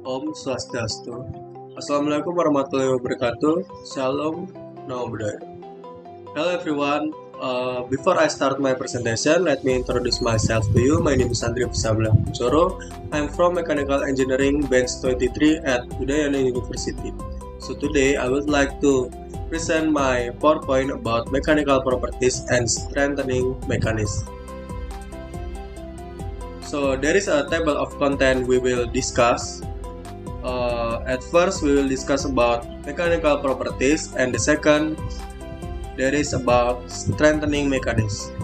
Om Swastiastu. Assalamualaikum warahmatullahi wabarakatuh. Shalom, Namo Buddhaya. Hello everyone. Before I start my presentation, let me introduce myself to you. My name is Andri Pusabla Pucoro. I'm from Mechanical Engineering Bench 23 at Udayana University. So today I would like to present my PowerPoint about mechanical properties and strengthening mechanism. So there is a table of content we will discuss. At first we will discuss about mechanical properties, and the second there is about strengthening mechanism.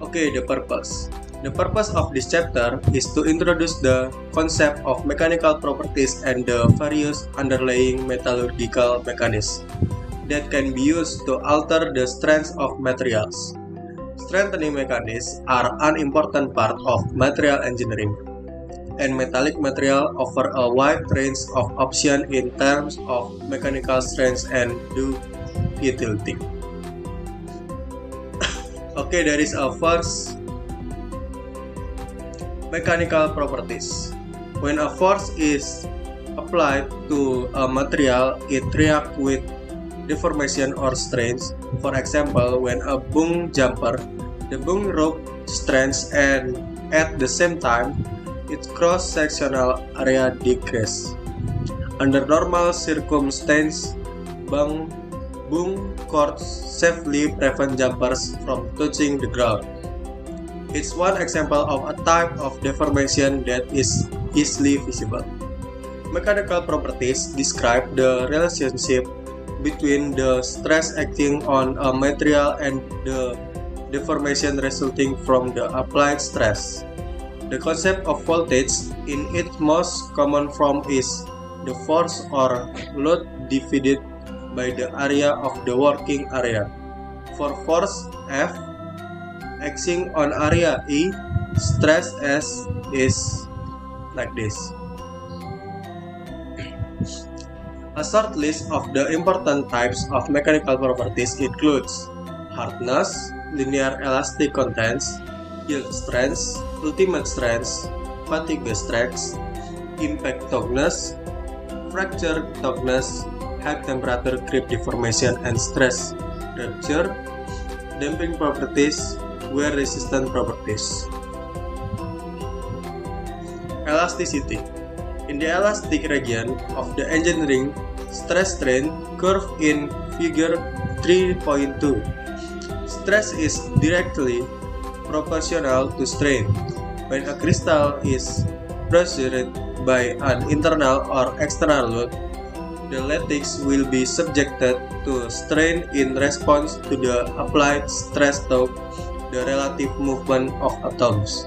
Okay, the purpose. The purpose of this chapter is to introduce the concept of mechanical properties and the various underlying metallurgical mechanisms that can be used to alter the strength of materials. Strengthening mechanisms are an important part of material engineering, and metallic material offer a wide range of options in terms of mechanical strength and ductility. Okay, there is a first mechanical properties. When a force is applied to a material, it reacts with deformation or strain. For example, when a boom jumper, the boom rope strains, and at the same time its cross-sectional area decreases. Under normal circumstances, boom cords safely prevent jumpers from touching the ground. It's one example of a type of deformation that is easily visible. Mechanical properties describe the relationship between the stress acting on a material and the deformation resulting from the applied stress. The concept of voltage in its most common form is the force or load divided by the area of the working area. For force F acting on area E, stress S is like this. A short list of the important types of mechanical properties includes hardness, linear elastic contents, yield strength, ultimate strength, fatigue strength, impact toughness, fracture toughness, high temperature creep deformation and stress rupture, damping properties, wear resistant properties. Elasticity. In the elastic region of the engineering stress-strain curve in figure 3.2, stress is directly proportional to strain. When a crystal is pressured by an internal or external load, the lattice will be subjected to strain in response to the applied stress to the relative movement of atoms.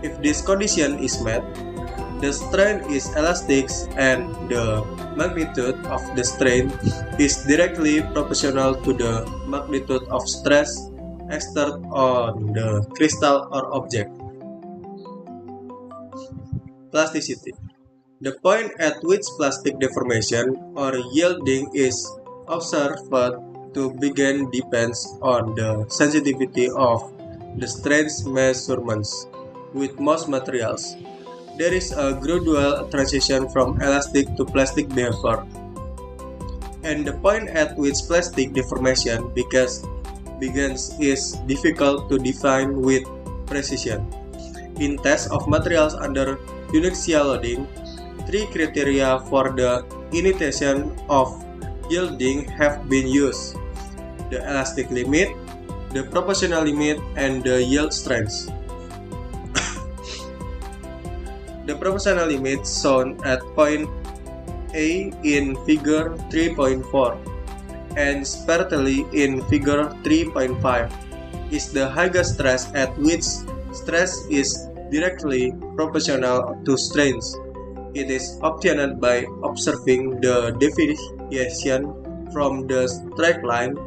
If this condition is met, the strain is elastic and the magnitude of the strain is directly proportional to the magnitude of stress exerted on the crystal or object. Plasticity. The point at which plastic deformation or yielding is observed to begin depends on the sensitivity of the strength measurements. With most materials, there is a gradual transition from elastic to plastic behavior, and the point at which plastic deformation begins is difficult to define with precision. In tests of materials under uniaxial loading, three criteria for the initiation of yielding have been used: the elastic limit, the proportional limit, and the yield strength. The proportional limit shown at point A in figure 3.4 and separately in figure 3.5 is the highest stress at which stress is directly proportional to strain. It is obtained by observing the deviation from the straight line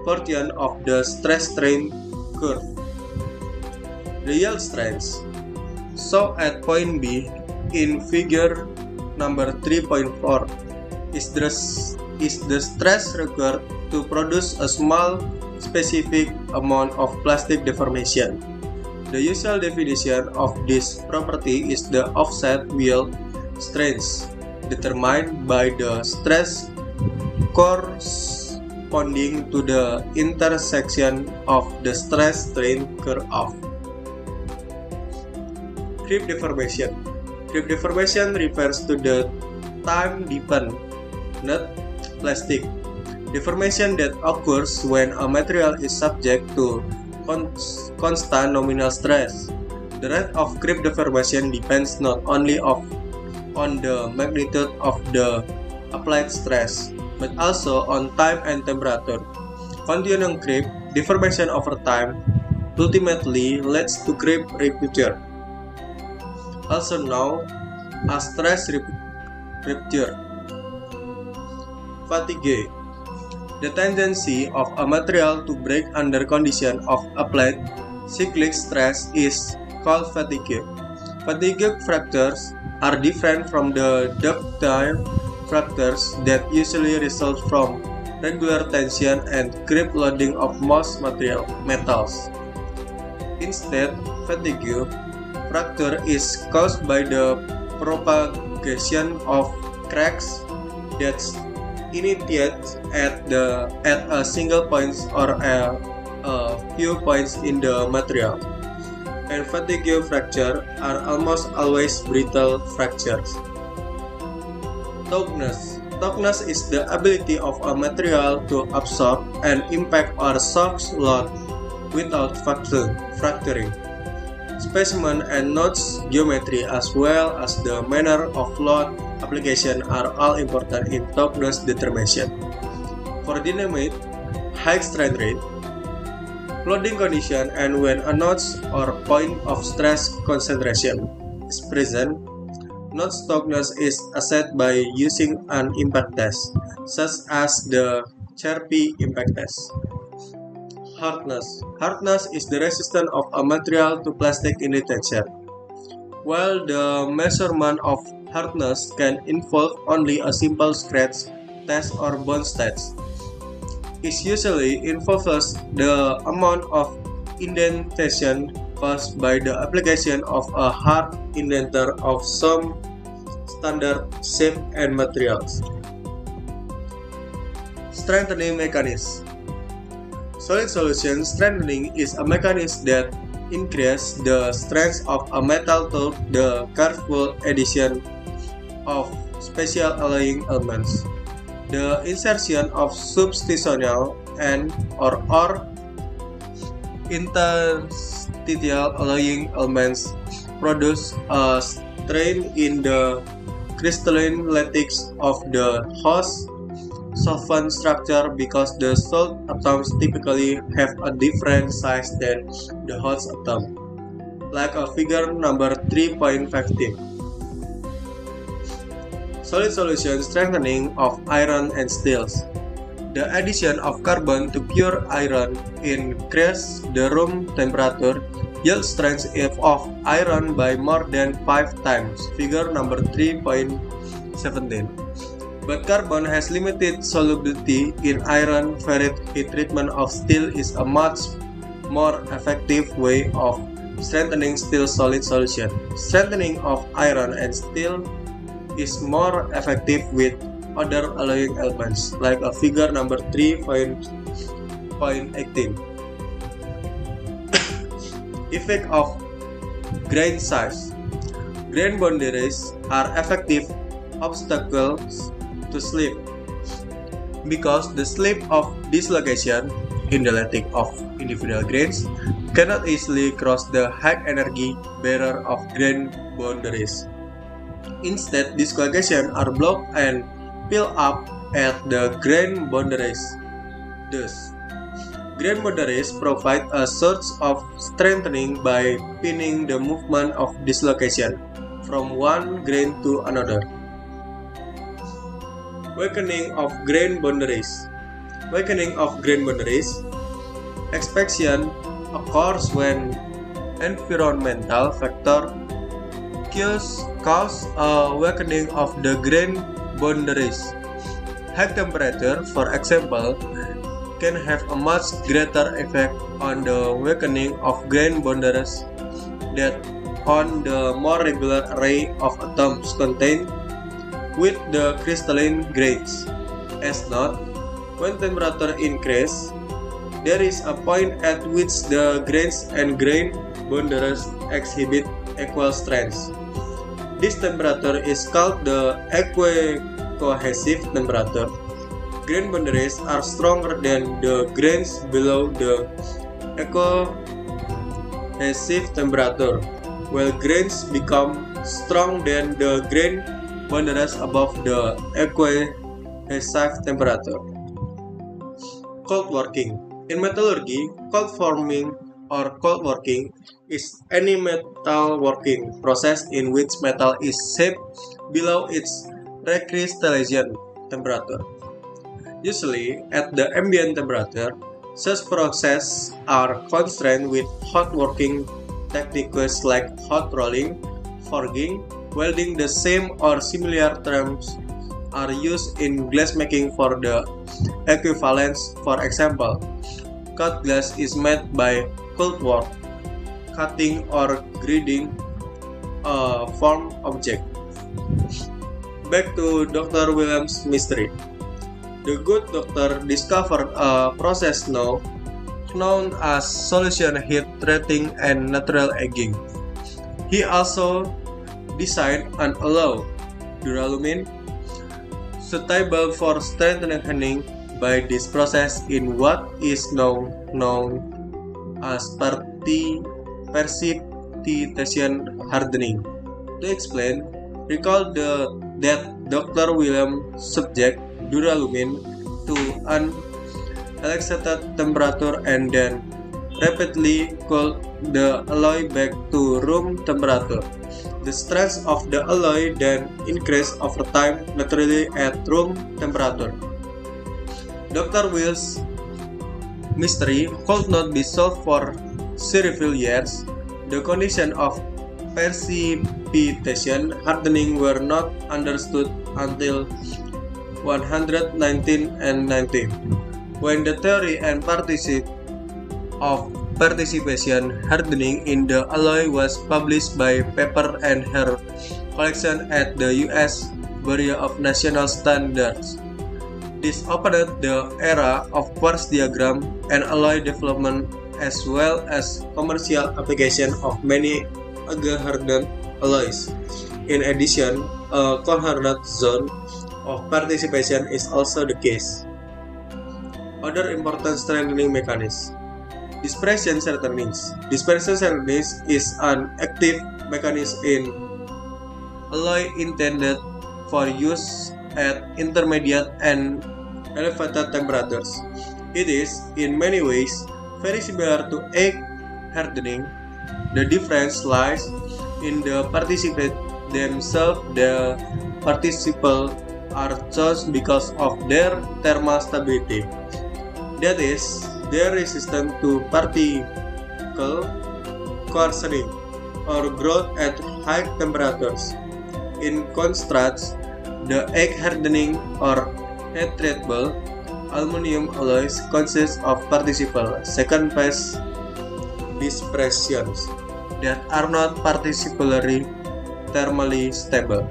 portion of the stress-strain curve. The yield strength shown at point B in figure number 3.4 is the stress required to produce a small specific amount of plastic deformation. The usual definition of this property is the offset yield strength determined by the stress corresponding to the intersection of the stress-strain curve. Creep deformation. Creep deformation refers to the time-dependent plastic deformation that occurs when a material is subject to constant nominal stress. The rate of creep deformation depends not only on the magnitude of the applied stress, but also on time and temperature. Continuing creep deformation over time ultimately leads to creep rupture, also known as stress rupture. Fatigue. The tendency of a material to break under condition of applied cyclic stress is called fatigue. Fatigue fractures are different from the ductile fractures that usually result from regular tension and creep loading of most metals. Instead, fatigue fracture is caused by the propagation of cracks that initiate at a single point or a few points in the material, and fatigue fractures are almost always brittle fractures. Toughness. Toughness is the ability of a material to absorb an impact or shock load without fracturing. Specimen and nodes geometry as well as the manner of load application are all important in toughness determination. For dynamite, high strain rate, loading condition, and when a node or point of stress concentration is present, node toughness is assessed by using an impact test, such as the Charpy impact test. Hardness. Hardness is the resistance of a material to plastic in tension. While the measurement of hardness can involve only a simple scratch test or bond test, it usually involves the amount of indentation caused by the application of a hard indenter of some standard shape and materials. Strengthening mechanism. Solid solution strengthening is a mechanism that increases the strength of a metal through the careful addition of special alloying elements, the insertion of substitutional and/or interstitial alloying elements produce a strain in the crystalline lattice of the host solvent structure because the salt atoms typically have a different size than the host atom, like a figure number 3.15. Solid solution strengthening of iron and steels. The addition of carbon to pure iron increases the room temperature yield strength of iron by more than 5 times, figure number 3.17. But carbon has limited solubility in iron. Ferrite heat treatment of steel is a much more effective way of strengthening steel solid solution. Strengthening of iron and steel is more effective with other alloying elements, like a figure number 3.18. Effect of grain size. Grain boundaries are effective obstacles to slip because the slip of dislocation in the lattice of individual grains cannot easily cross the high energy barrier of grain boundaries. Instead, dislocation are blocked and pile up at the grain boundaries. Thus, grain boundaries provide a source of strengthening by pinning the movement of dislocation from one grain to another. Weakening of grain boundaries. Weakening of grain boundaries. Expansion occurs when environmental factor cause a weakening of the grain boundaries. High temperature, for example, can have a much greater effect on the weakening of grain boundaries that on the more regular array of atoms contained with the crystalline grains. As note, when temperature increases, there is a point at which the grains and grain boundaries exhibit equal strengths. This temperature is called the equicohesive temperature. Grain boundaries are stronger than the grains below the equicohesive temperature, while grains become strong than the grain boundaries above the equicohesive temperature. Cold working. In metallurgy, cold forming or cold working is any metal working process in which metal is shaped below its recrystallization temperature. Usually, at the ambient temperature, such processes are constrained with hot working techniques like hot rolling, forging, welding. The same or similar terms are used in glassmaking for the equivalence. For example, cut glass is made by cold work, cutting or grinding a formed object. Back to Dr. William's mystery. The good doctor discovered a process now known as solution heat treating and natural aging. He also designed an alloy, duralumin, suitable for strengthening by this process in what is now known as precipitation hardening. To explain, recall that Dr. William subject duralumin to an excited temperature and then rapidly cooled the alloy back to room temperature. The strength of the alloy then increased over time naturally at room temperature. Dr. Will's mystery could not be solved for several years. The condition of precipitation hardening were not understood until 119 and 19, when the theory and of participation hardening in the alloy was published by Pepper and her collection at the U.S. Bureau of National Standards. This opened the era of quartz diagram and alloy development, as well as commercial application of many hardened alloys. In addition, a coherent zone of participation is also the case. Other important strengthening mechanisms. Dispersion shortening. Dispersion shortening is an active mechanism in alloy intended for use at intermediate and elevated temperatures. It is, in many ways, very similar to egg hardening. The difference lies in the participants themselves. The participants are chosen because of their thermal stability, that is, their resistance to particle coercioning or growth at high temperatures. In contrast, the egg hardening or heat-treatable aluminum alloys consist of participle second-phase dispersions that are not particularly thermally stable.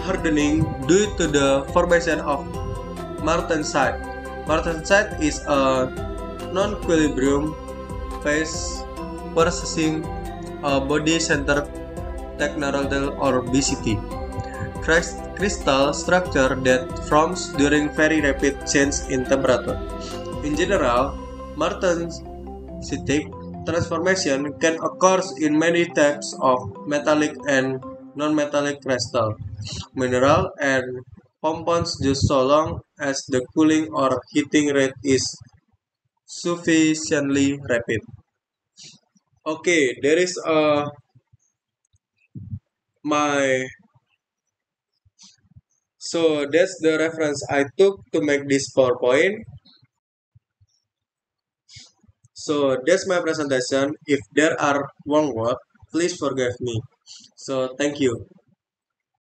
Hardening due to the formation of martensite. Martensite is a non-equilibrium phase possessing a body-centered technoidal or BCT crystal structure that forms during very rapid change in temperature. In general, martensitic transformation can occur in many types of metallic and non-metallic crystal, mineral, and compounds just so long as the cooling or heating rate is sufficiently rapid. Okay, there is my so that's the reference I took to make this PowerPoint. So that's my presentation. If there are wrong words, please forgive me. So thank you.